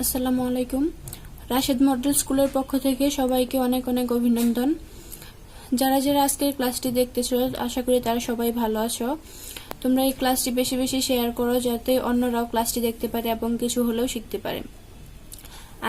আসসালামু আলাইকুম। রাশেদ মডেল স্কুলের পক্ষ থেকে সবাইকে অনেক অনেক অভিনন্দন। যারা যারা আজকের ক্লাসটি দেখতেছো, আশা করি তারা সবাই ভালো আছো। তোমরা এই ক্লাসটি বেশি বেশি শেয়ার করো, যাতে অন্যরাও ক্লাসটি দেখতে পারে এবং কিছু হলেও শিখতে পারে।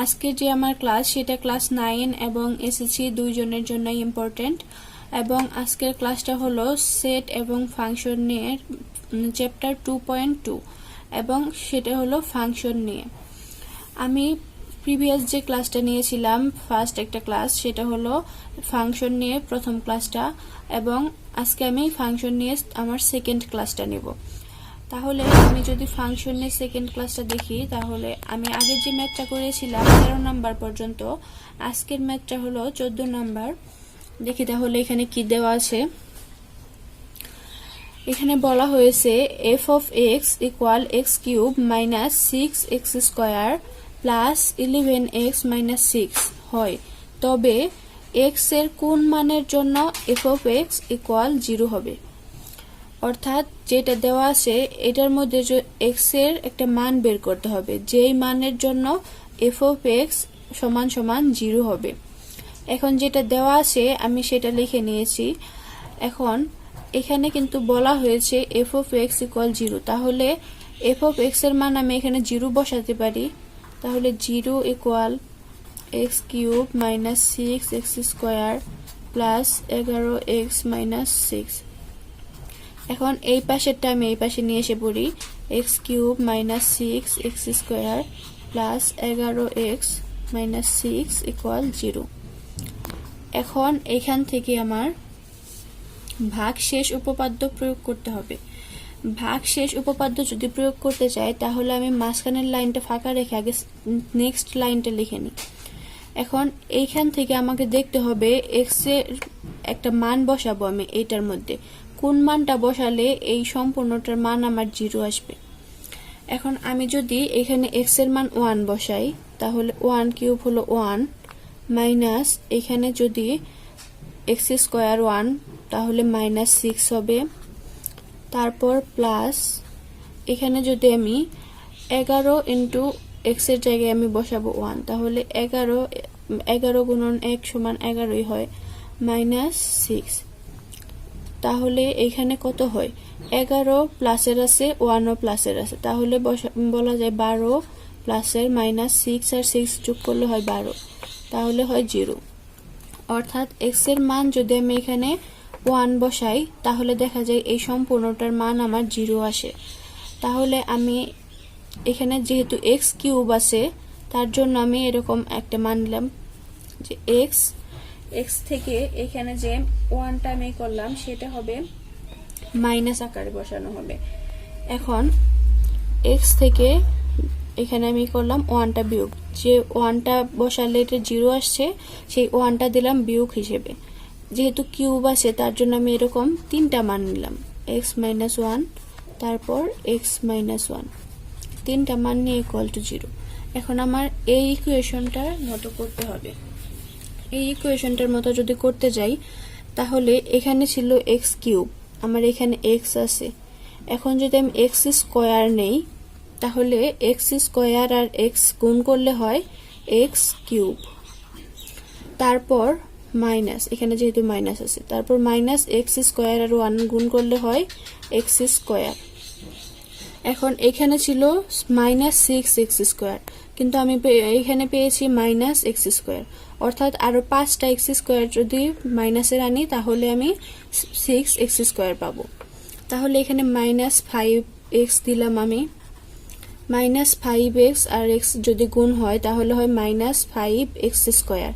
আজকে যে আমার ক্লাস, সেটা ক্লাস 9 এবং এসএসসি দুইজনের জন্যই ইম্পর্টেন্ট। এবং আজকের ক্লাসটা হলো সেট এবং ফাংশন নিয়ে, চ্যাপ্টার 2.2, এবং সেটা হলো ফাংশন নিয়ে। আমি প্রিভিয়াস যে ক্লাসটা নিয়েছিলাম, ফার্স্ট একটা ক্লাস, সেটা হলো ফাংশন নিয়ে প্রথম ক্লাসটা, এবং আজকে আমি ফাংশন নিয়ে আমার সেকেন্ড ক্লাসটা নেব। তাহলে আমি যদি ফাংশন নিয়ে সেকেন্ড ক্লাসটা দেখি, তাহলে আমি আগে যে ম্যাথটা করেছিলাম 13 নাম্বার পর্যন্ত, আজকের ম্যাথটা হলো 14 নাম্বার। দেখি তাহলে এখানে কি দেওয়া আছে। এখানে বলা হয়েছে f of x equal x cube minus 6x square plus 11x minus 6 হয়, তবে x এর কোন মানের জন্য f of x equal 0 হবে। অর্থাৎ যেটা দেওয়া আছে এটার মধ্যে x এর একটা মান বের করতে হবে, যেই মানের জন্য f of x সমান সমান 0 হবে। এখন যেটা দেওয়া আছে আমি সেটা লিখে নিয়েছি। এখন এখানে কিন্তু বলা হয়েছে f of x equal 0, তাহলে f of x এর মান আমি এখানে 0 বসাতে পারি। তাহলে 0 equal x cube minus 6x square plus 11x minus 6। এখন এই পাশেরটা আমি এই পাশে নিয়ে এসে পড়ি, x cube minus 6x square plus 11x minus 6 equal 0। এখন এখান থেকে আমার ভাগশেষ উপপাদ্য প্রয়োগ করতে হবে। ভাগশেষ উপপাদ্য যদি প্রয়োগ করতে চাই, তাহলে আমি মাঝখানের লাইনটা ফাঁকা রেখে আগে নেক্সট লাইনটা লিখে নিই। এখন এইখান থেকে আমাকে দেখতে হবে x এর একটা মান বসাবো আমি এইটার মধ্যে, কোন মানটা বসালে এই সম্পূর্ণটার মান আমার 0 আসবে। এখন আমি যদি এখানে x এর মান 1 বসাই, তাহলে 1 কিউব হলো 1 মাইনাস এখানে যদি x স্কয়ার 1, তাহলে মাইনাস 6 হবে। তারপর প্লাস এখানে যদি আমি 11 ইন্টু x এর জায়গায় আমি বসাবো 1, তাহলে 11 গুণন 1 সমান 11ই হয়, মাইনাস 6। তাহলে এখানে কত হয়, 11 প্লাসের আছে, 1ও প্লাসের আছে, তাহলে বলা যায় 12 প্লাসের মাইনাস 6 আর 6 যোগ করলে হয় 12, তাহলে হয় 0। অর্থাৎ x এর মান যদি আমি এখানে 1 বসাই, তাহলে দেখা যায় এই সম্পূর্ণটার মান আমার 0 আসে। তাহলে আমি এখানে যেহেতু x কিউব আছে, তার জন্য আমি এরকম একটা মান নিলাম যে x থেকে এখানে যে 1টা আমি করলাম সেটা হবে মাইনাস আকারে বসানো হবে। এখন x থেকে এখানে আমি করলাম 1টা বিয়োগ, যে 1টা বসালে এটা 0 আসছে, সেই 1টা দিলাম বিয়োগ হিসেবে। যেহেতু কিউব আছে তার জন্য আমি এরকম 3টা মান নিলাম, x minus 1, তারপর x minus 1, 3টা মান নিয়ে ইকুয়াল টু 0। এখন আমার এই ইকুয়েশনটার মতো করতে হবে। এই ইকুয়েশনটার মতো যদি করতে যাই, তাহলে এখানে ছিল x কিউব, আমার এখানে x আছে। এখন যদি আমি x স্কয়ার নেই, তাহলে x স্কয়ার আর x গুণ করলে হয় x কিউব, তারপর মাইনাস, এখানে যেহেতু মাইনাস আছে, তারপর মাইনাস x স্কয়ার আর 1 গুণ করলে হয় x স্কয়ার। এখন এখানে ছিল মাইনাস 6x স্কয়ার, কিন্তু আমি এখানে পেয়েছি মাইনাস x স্কয়ার, অর্থাৎ আরো 5টা x স্কয়ার যদি মাইনাসের আনি, তাহলে আমি 6x স্কয়ার পাবো। তাহলে এখানে মাইনাস 5x দিলাম আমি, মাইনাস 5x আর x যদি গুণ হয় তাহলে হয় মাইনাস 5x স্কয়ার।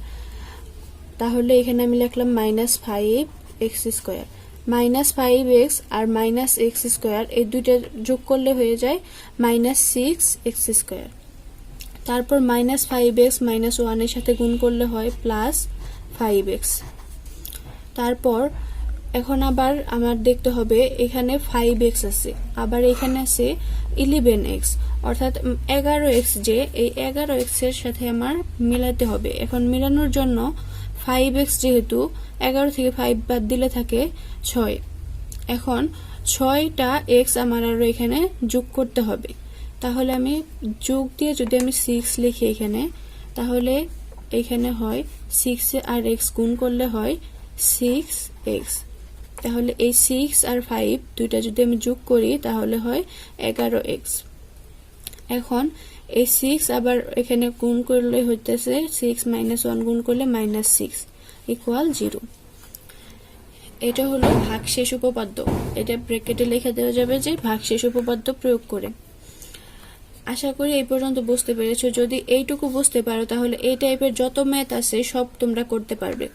তাহলে এখানে আমি লিখলাম minus 5x square. Minus 5x আর মাইনাস x স্কয়ার এই দুইটা যোগ করলে হয়ে যায় মাইনাস 6x স্কয়ার। তারপর মাইনাস 5x মাইনাস 1 এর সাথে গুণ করলে হয় প্লাস 5x। তারপর এখন আবার আমার দেখতে হবে এখানে 5x আছে, আবার এখানে আছে 11x, অর্থাৎ 11x, যে এই 11x এর সাথে আমার মিলাতে হবে। এখন মিলানোর জন্য 5x, যেহেতু 11 থেকে 5 বাদ দিলে থাকে 6, এখন 6টা x আমার আরো এখানে যোগ করতে হবে। তাহলে আমি যোগ দিয়ে যদি আমি 6 লিখি এখানে, তাহলে এখানে হয় 6 আর x গুণ করলে হয় 6x। তাহলে এই 6 আর 5 দুইটা যদি আমি যোগ করি তাহলে হয় 11x। এখন এই 6 আবার এখানে গুণ করলে হইতেছে 6 - 1 গুণ করলে -6 = 0। এটা হলো ভাগশেষ উপপাদ্য। এটা ব্র্যাকেটে লিখে দেওয়া যাবে যে ভাগশেষ উপপাদ্য প্রয়োগ করে। আশা করি এই পর্যন্ত বুঝতে পেরেছো। যদি এইটুকু বুঝতে পারো তাহলে এই টাইপের যত ম্যাথ আছে সব তোমরা করতে পারবে।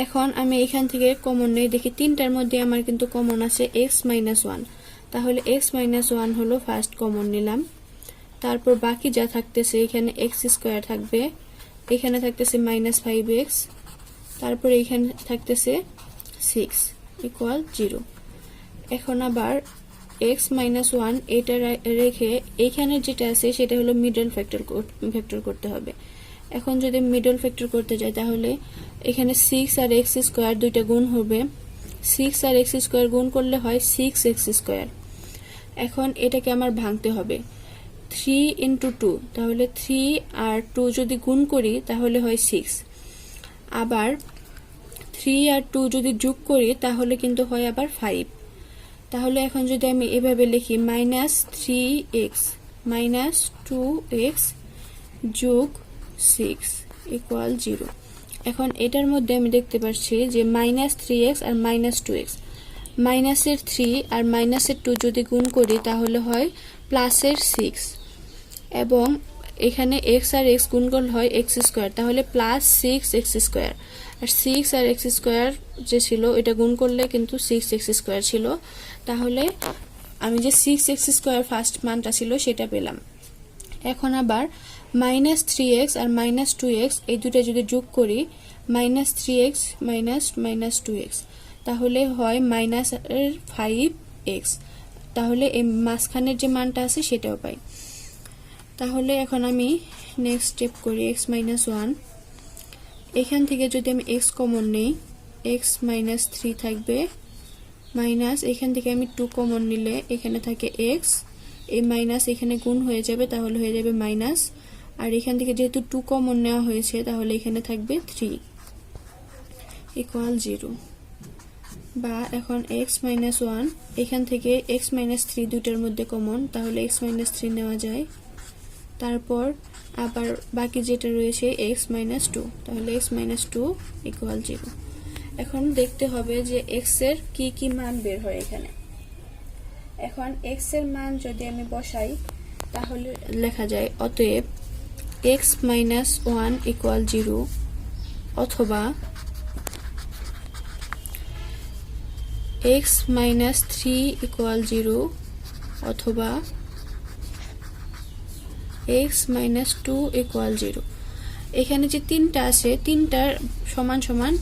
এখন আমি এখান থেকে কমন নেই, দেখি তিনটার মধ্যে আমার কিন্তু কমন আছে x - 1। তাহলে x - 1 হলো ফার্স্ট কমন নিলাম। তারপর বাকি যা থাকতেছে এখানে x² থাকবে, এখানে থাকতেছে -5x, তারপর এখানে থাকতেছে 6 = 0। এখন আবার x - 1 এটা রেখে এখানে যেটা আছে সেটা হলো মিডল ফ্যাক্টর করতে হবে। এখন যদি মিডল ফ্যাক্টর করতে যাই তাহলে এখানে 6 আর x² দুইটা গুণ হবে, 6 আর x² গুণ করলে হয় 6x²। এখন এটাকে আমার ভাঙতে হবে 3 × 2, তাহলে 3 আর 2 যদি গুণ করি তাহলে হয় 6। আবার 3 আর 2 যদি যোগ করি তাহলে কিন্তু হয় আবার 5। তাহলে এখন যদি আমি এভাবে লিখি -3x - 2x যোগ 6 = 0। এখন এটার মধ্যে আমি দেখতে পাচ্ছি যে -3x আর -2x, মাইনাসের 3 আর মাইনাসের 2 যদি গুণ করি তাহলে হয় প্লাসের 6, এবং এখানে x আর x গুণ করলে হয় x², তাহলে +6x²। আর 6 আর x² যে ছিল এটা গুণ করলে কিন্তু 6x² ছিল। তাহলে আমি যে 6x² ফার্স্ট মানটা ছিল সেটা পেলাম। এখন আবার -3x আর -2x এই দুটো যদি যোগ করি, -3x - -2x, তাহলে হয় -5x। তাহলে এই মাঝখানের যে মানটা আছে সেটাও পাই। তাহলে এখন আমি নেক্সট স্টেপ করি x - 1। এখান থেকে যদি আমি x কমন নেই, x - 3 থাকবে, মাইনাস এখান থেকে আমি 2 কমন নিলে এখানে থাকে x, এই মাইনাস এখানে গুণ হয়ে যাবে তাহলে হয়ে যাবে মাইনাস, আর এখান থেকে যেহেতু 2 কমন নেওয়া হয়েছে তাহলে এখানে থাকবে 3 = 0। বা এখন x - 1, এখান থেকে x - 3 দুইটার মধ্যে কমন, তাহলে x - 3 নেওয়া যায়। তারপর আবার বাকি যেটা রয়েছে x - 2, তাহলে x - 2 = 0। এখন দেখতে হবে যে x এর কি কি মান বের হয় এখানে। এখন x এর মান যদি আমি বসাই তাহলে লেখা যায় অতএব x - 1 = 0, অথবা x - 3 = 0, অথবা x - 2 = 0। এখানে যে তিনটা আছে তিনটার সমান সমান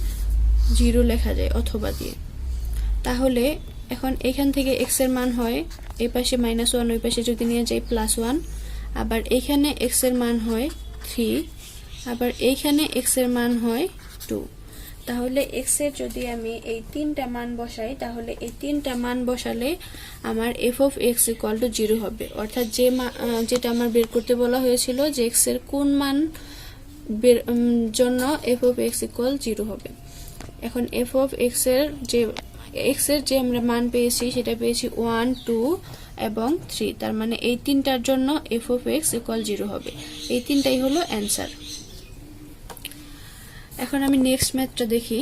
0 লেখা যায় অথবা দিয়ে। তাহলে এখন এখান থেকে x এর মান হয় এই পাশে -1, ওই পাশে যদি নিয়ে যাই +1, আবার এখানে x এর মান হয় 3, আবার এইখানে x এর মান হয় 2। তাহলে x এর যদি আমি এই তিনটা মান বসাই তাহলে এই তিনটা মান বসালে আমার f(x) = 0 হবে। অর্থাৎ যেটা আমার বের করতে বলা হয়েছিল যে x এর কোন মান জন্য f(x) = 0 হবে। এখন f(x) এর যে আমরা মান পেয়েছি সেটা পেয়েছি 1, 2 এবং 3, তার মানে এই তিনটার জন্য f(x) = 0 হবে। এই তিনটাই হলো অ্যান্সার। এখন আমি নেক্সট ম্যাথটা দেখি।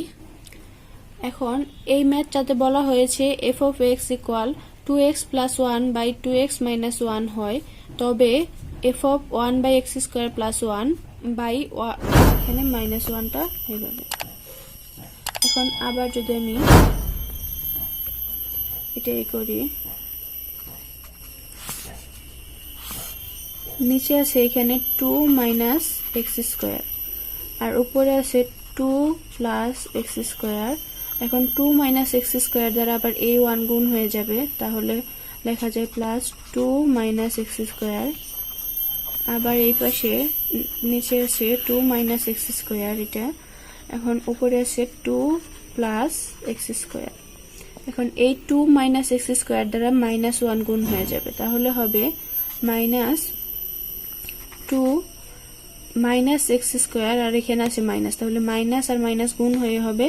এখন এই ম্যাথটাতে বলা হয়েছে f(x) = 2x + 1 / 2x - 1 হয়, তবে f(1/x² + 1 / এখানে -1টা হয়ে যাবে। এখন আবার যদি আমি এটাই করি, নিচে আছে এখানে 2 - x², আর উপরে আছে 2 + x²। এখন 2 - x² দ্বারা আবার a1 গুণ হয়ে যাবে, তাহলে লেখা যায় +2 - x²। আবার এই পাশে নিচে আছে 2 - x², এটা এখন উপরে আছে 2 + x²। এখন এই 2 - x² দ্বারা -1 গুণ হয়ে যাবে, তাহলে হবে মাইনাস 2 মাইনাস এক্স স্কোয়ার, আর এখানে আছে মাইনাস, তাহলে মাইনাস আর মাইনাস গুণ হয়ে হবে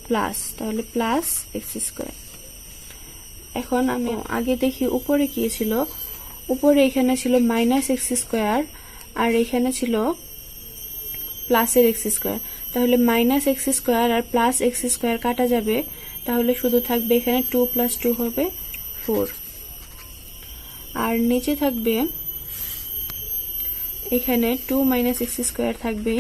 প্লাস, তাহলে প্লাস এক্স স্কোয়ার। এখন আমি আগে দেখি উপরে কি ছিল, উপরে এখানে ছিল মাইনাস এক্স স্কোয়ার আর এখানে ছিল প্লাসের এক্স স্কোয়ার, তাহলে মাইনাস এক্স স্কোয়ার আর প্লাস এক্স স্কোয়ার কাটা যাবে, তাহলে শুধু থাকবে এখানে 2 + 2 হবে 4, আর নিচে থাকবে এখানে 2 মাইনাস এক্স স্কোয়ার থাকবে।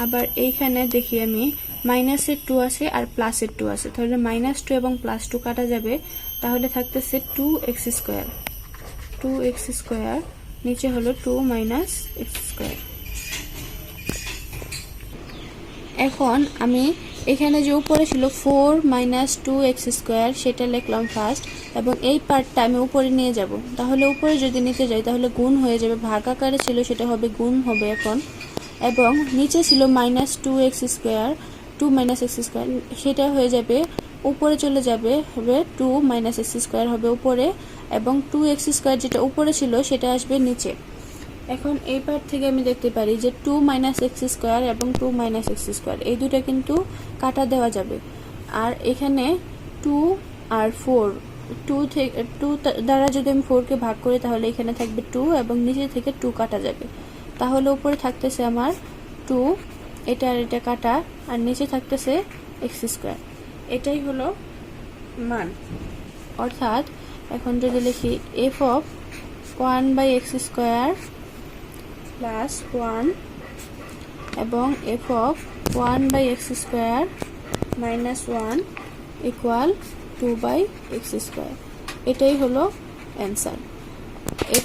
আবার এইখানে দেখি আমি মাইনাসের 2 আছে আর প্লাসের 2 আছে, তাহলে -2 এবং +2 কাটা যাবে, তাহলে থাকতেছে 2x স্কোয়ার, 2x স্কোয়ার, নিচে হলো 2 মাইনাস এক্স স্কোয়ার। এখন আমি এখানে যে উপরে ছিল 4 মাইনাস 2x স্কোয়ার সেটা লিখলাম ফার্স্ট, এবং এই পার্টটা আমি উপরে নিয়ে যাব, তাহলে উপরে যদি নিতে যাই তাহলে গুণ হয়ে যাবে, ভাগ আকারে ছিল সেটা হবে গুণ হবে এখন, এবং নিচে ছিল minus 2x square, 2 minus x square, সেটা হয়ে যাবে উপরে চলে যাবে, হবে 2 মাইনাস এক্স স্কোয়ার হবে উপরে, এবং 2x স্কোয়ার যেটা উপরে ছিল সেটা আসবে নিচে। এখন এই পার্ট থেকে আমি দেখতে পারি যে 2 মাইনাস এক্স স্কোয়ার এবং 2 মাইনাস এক্স স্কোয়ার এই দুটা কিন্তু কাটা দেওয়া যাবে, আর এখানে 2 আর 4, 2 দ্বারা যদি আমি 4 কে ভাগ করি তাহলে এখানে থাকবে 2 এবং নিচে থেকে 2 কাটা যাবে, তাহলে উপরে থাকতেছে আমার 2, এটা আর এটা কাটা, আর নিচে থাকতেছে এক্স স্কোয়ার, এটাই হলো মান। অর্থাৎ এখন যদি লিখি f(1/x স্কোয়ার প্লাস 1) এবং f(1/x square minus 1) equal 2/x square, এটাই হলো answer.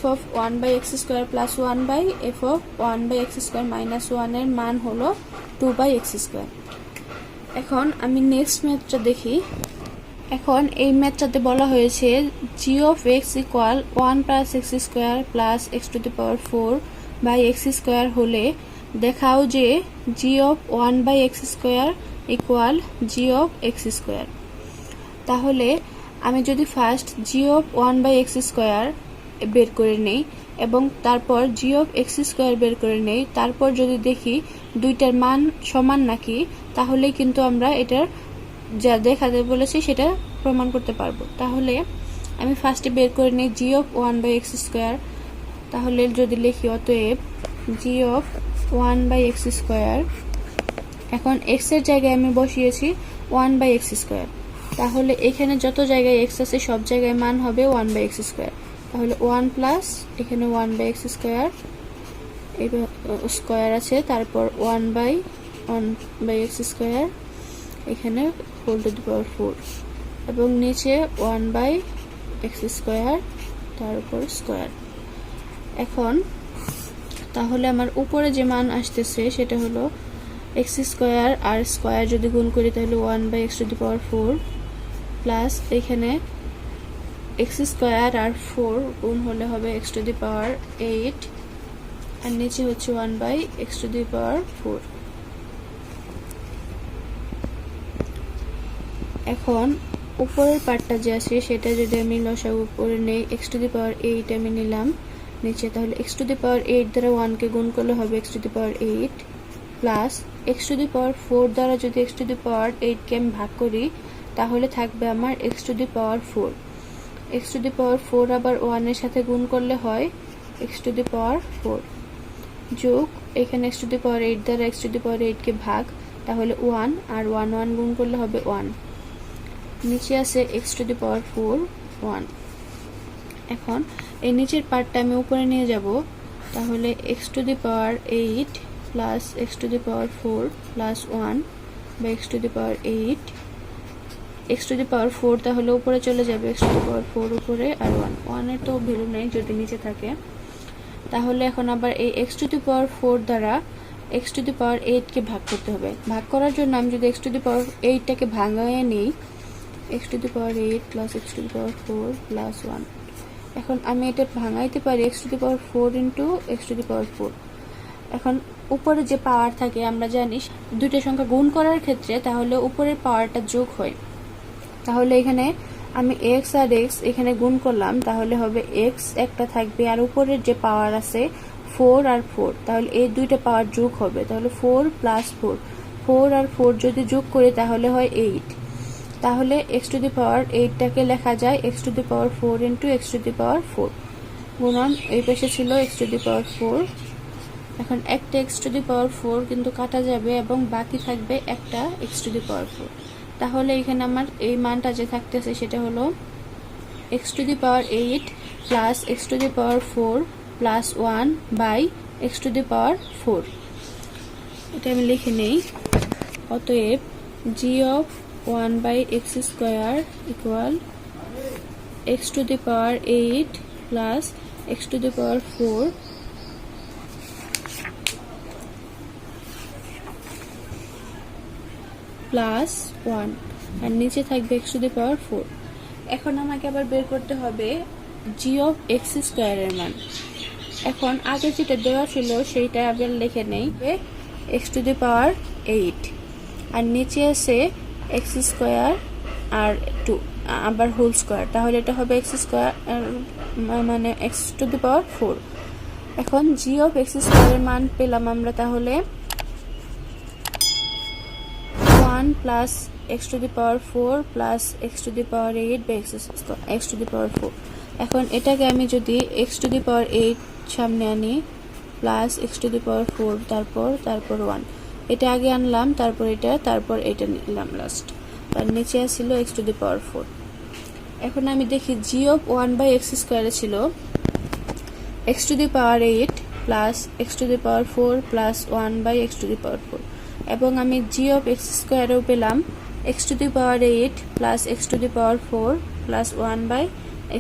f(1/x square plus 1/f(1/x square minus 1) এর মান হলো 2/x স্কোয়ার। এখন আমি নেক্সট ম্যাথটা দেখি। এখন এই ম্যাথটাতে বলা হয়েছে g of x equal 1 plus x square plus x⁴/x square হলে দেখাও যে g of 1/x square equal g of x square. তাহলে আমি যদি first g of 1/x square বের করে নেই এবং তারপর g of x স্কোয়ার বের করে নেই, তারপর যদি দেখি দুইটার মান সমান নাকি, তাহলেই কিন্তু আমরা এটার যা দেখাতে বলেছি সেটা প্রমাণ করতে পারবো। তাহলে আমি ফার্স্টে বের করে নিই g of 1/x স্কোয়ার, তাহলে যদি লিখি অতএব g of 1/x স্কোয়ার, এখন x এর জায়গায় আমি বসিয়েছি 1/x স্কোয়ার, তাহলে এখানে যত জায়গায় x আছে সব জায়গায় মান হবে 1/x স্কোয়ার, তাহলে 1 প্লাস এখানে 1/x স্কোয়ার স্কোয়ার আছে, তারপর 1/x স্কোয়ার এখানে (4) এবং নিচে 1/x স্কোয়ার তার উপর স্কোয়ার। এখন তাহলে আমার উপরে যে মান আসতেছে সেটা হলো x স্কোয়ার আর স্কোয়ার যদি গুণ করি তাহলে 1/x⁴ প্লাস এখানে x স্কোয়ার আর 4 গুণ হলে হবে x⁸, আর নিচে হচ্ছে 1/x⁴। এখন উপরের পার্টটা যে আছে সেটা যদি আমি লসাগু করে নেই, x⁸ আমি নিলাম নিচে, তাহলে x⁸ দ্বারা 1 কে গুণ করলে হবে x⁸, প্লাস x⁴ দ্বারা যদি x⁸ কে আমি ভাগ করি তাহলে থাকবে আমার x⁴, x⁴ আবার 1 এর সাথে গুণ করলে হয় x⁴, যোগ এখানে x⁸ দ্বারা x⁸ কে ভাগ, তাহলে 1 আর 1 1 গুণ করলে হবে 1, নিচে আছে x⁴, 1। এখন এই নিচের পার্টটা আমি উপরে নিয়ে যাব, তাহলে x⁸ plus x⁴ plus 1/x⁸, x⁴ তাহলে উপরে চলে যাবে, x⁴ উপরে আর 1 এর তো ভ্যালু নেই যদি নিচে থাকে, তাহলে এখন আবার এই x⁴ দ্বারা x⁸ কে ভাগ করতে হবে। ভাগ করার জন্য আমি যদি x⁸ টাকে ভাঙায় নিই, x⁸ প্লাস x⁴ প্লাস 1, এখন আমি এটা ভাঙাইতে পারি x⁴ ইন্টু x⁴। এখন উপরে যে পাওয়ার থাকে আমরা জানি দুইটা সংখ্যা গুণ করার ক্ষেত্রে তাহলে উপরের পাওয়ারটা যোগ হয়, তাহলে এখানে আমি এক্স আর এক্স এখানে গুণ করলাম, তাহলে হবে এক্স একটা থাকবে আর উপরের যে পাওয়ার আছে 4 আর 4, তাহলে এই দুইটা পাওয়ার যোগ হবে, তাহলে 4 প্লাস 4, 4 আর 4 যদি যোগ করি তাহলে হয় 8। তাহলে x টু দি পাওয়ার 8টাকে লেখা যায় x to the power 4 into x to the power 4 গুণন এই পাশে ছিল x টু দি পাওয়ার 4। এখন একটা x টু দি পাওয়ার 4 কিন্তু কাটা যাবে এবং বাকি থাকবে একটা x টু দি পাওয়ার 4। তাহলে এখানে আমার এই মানটা যে থাকতেছে সেটা হলো x to the power 8 plus x to the power 4 plus 1 by x to the power 4। এটা আমি লিখে নেই। অতএব g of 1 by x square equal x to the power 8 plus x to the power 4 plus 1 আর নিচে থাকবে x to the power 4। এখন আমাকে আবার বের করতে হবে g অফ x স্কোয়ারের মান। এখন আগে যেটা দেওয়া ছিল সেইটা আবার লিখে নেই, x টু দি পাওয়ার 8 আর নিচে আছে x স্কোয়ার আর 2 আবার হোল স্কোয়ার, তাহলে এটা হবে x স্কোয়ার মানে x টু দি পাওয়ার 4। এখন g অফ x স্কোয়ারের মান পেলাম আমরা, তাহলে 1 plus x to the power 4 plus x to the power 8 by x to the power 4। এখন এটাকে আমি যদি x টু দি পাওয়ার 8 সামনে আনি plus x to the power 4 তারপর 1, এটা আগে আনলাম তারপর এটা নিলাম লাস্ট, আর নিচে ছিল x টু দি পাওয়ার 4। এখন আমি দেখি g অফ 1 বাই x স্কোয়ারে ছিল x to the power 8 plus x to the power 4 plus 1 by x to the power 4, এবং আমি g অফ x স্কোয়ারেও পেলাম x to the power 8 plus x to the power 4 plus 1 by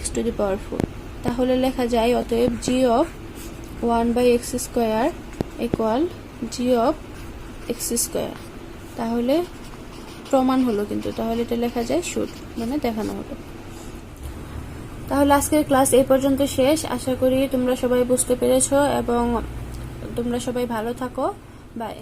x to the power 4। তাহলে লেখা যায় অতএব g of 1 by x square equal g of x square. তাহলে প্রমাণ হলো, কিন্তু তাহলে এটা লেখা যায় শুড মানে দেখানো হলো। তাহলে আজকের ক্লাস এই পর্যন্ত শেষ। আশা করি তোমরা সবাই বুঝতে পেরেছো এবং তোমরা সবাই ভালো থাকো। বাই।